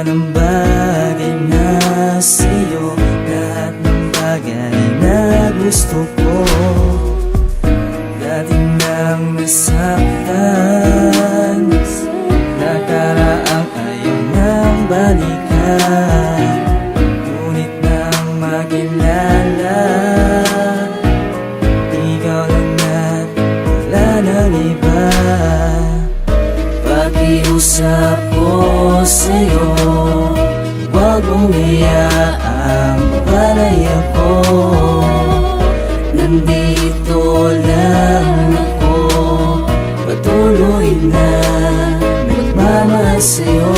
ng bagay na sa'yo, lahat ng bagay na gusto ko. Dati nang nasaktan, nakaraang ayaw nang balikan. Ngunit nang makilala, ikaw lang at wala nang iba. Pakiusap ko sa'yo, huwag mong iyaang mawalay ako. Nandito lang ako, patuloy na nagmamahal sa'yo.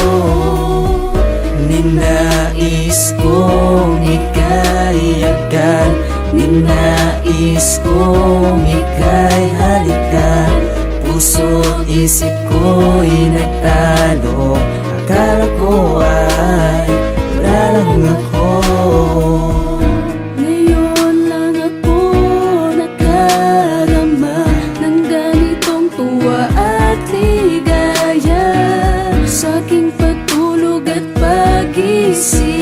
Ninais kong ika'y agad, ninais kong ika'y halikan. Puso't isip ko'y nagtalo, akala ko ay wala lang ako. Ngayon lang ako nakarama ng ganitong tuwa at ligaya. Sa aking pagtulog at pagising,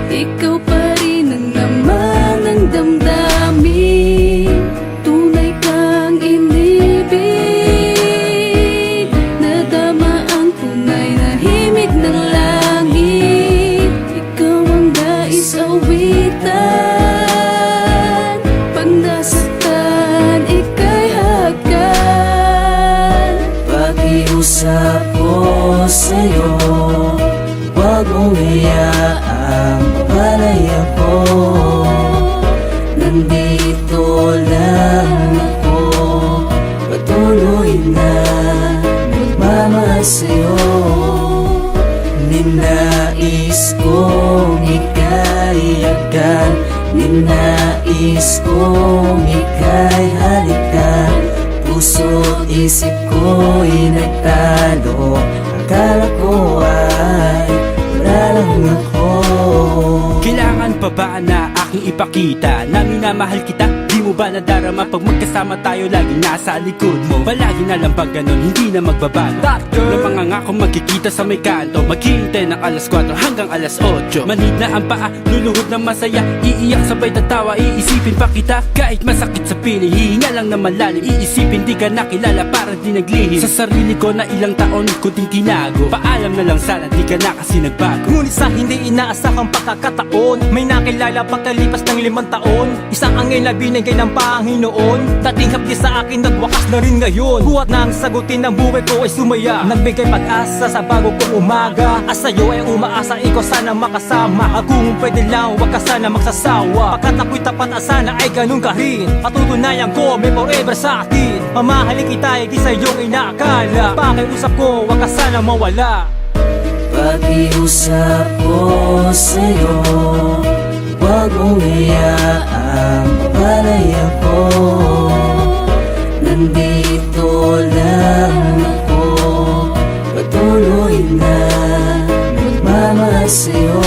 ikaw pa rin ang laman ng damdamin. Tunay kang inibig, nadama ang tunay na himig ng langit. Ikaw ang nais awitan, pag nasaktan ika'y hagkan. Pakiusap ko sa'yo, huwag mong iyaang mawalay ako. Nandito lang ako, patuloy na nagmamahal sa'yo. Ninais kong ika'y agad, ninais kong ika'y halikan. Puso't isip ko'y nagtalo, akala ko ay wala lang ako. Kailangan pa ba na aking ipakita na minamahal kita? Di mo ba nadarama pag magkasama tayo laging nasa likod mo? Palagi na lang pag ganun, hindi na magbabago. Na mga ngako magkikita sa may kanto, maghihintay ng alas 4 hanggang alas 8. Manid na ang paa, luluhod ng masaya, iiyak sabay tatawa, iisipin pa kita. Kahit masakit sa piling, hihinga lang na malalim, iisipin di ka nakilala, parang di naglihim. Sa sarili ko na ilang taon ko din tinago, paalam na lang sana, di ka na kasi nagbago. Ngunit sa hindi inaasahang pagkakataon, may nakilala pagkalipas ng 5 taon. Isang angel na binigay ng Panginoon, dating hapdi sa akin nagwakas na rin ngayon. Buhat nang sagutin ng buhay ko ay sumaya, nagbigay pag-asa sa bago kong umaga. At sa'yo ay umaasa, ikaw sana makasama. Kung pwede lang, wag ka sana magsasawa. Pagkat ako'y tapat at sana ay ganun ka rin. Patutunayan ko may forever sa atin. Mamahalin kita, di sa iyong inaakala. Pakiusap ko, wag ka sana mawala. Pakiusap ko sa'yo, huwag mong iyaang mawalay ako. Nandito lang ako, patuloy na nagmamahal sa'yo.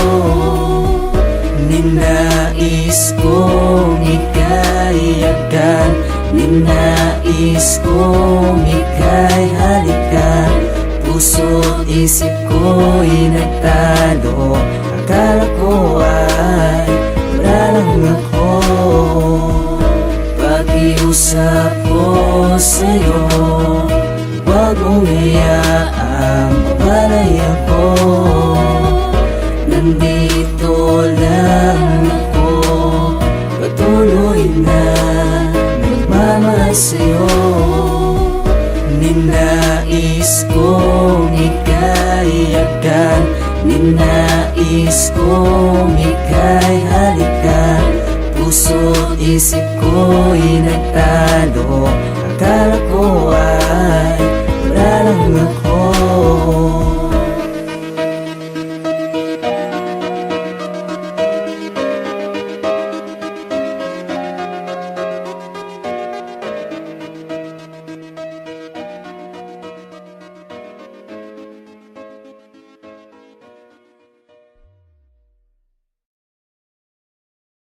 Ninais kong ika'y agad, ninais kong ika'y halikan. Puso't isip ko'y nagtalo, akala ko ay wala lang ako. Pakiusap ko sa'yo, huwag mong iyaang mawalay ako. Nandito lang ako, patuloy na nagmamahal sa'yo. Ninais kong ika'y agad, ninais kong ika'y halikan. Puso't isip ko'y nagtalo, akala ko ay wala lang ako.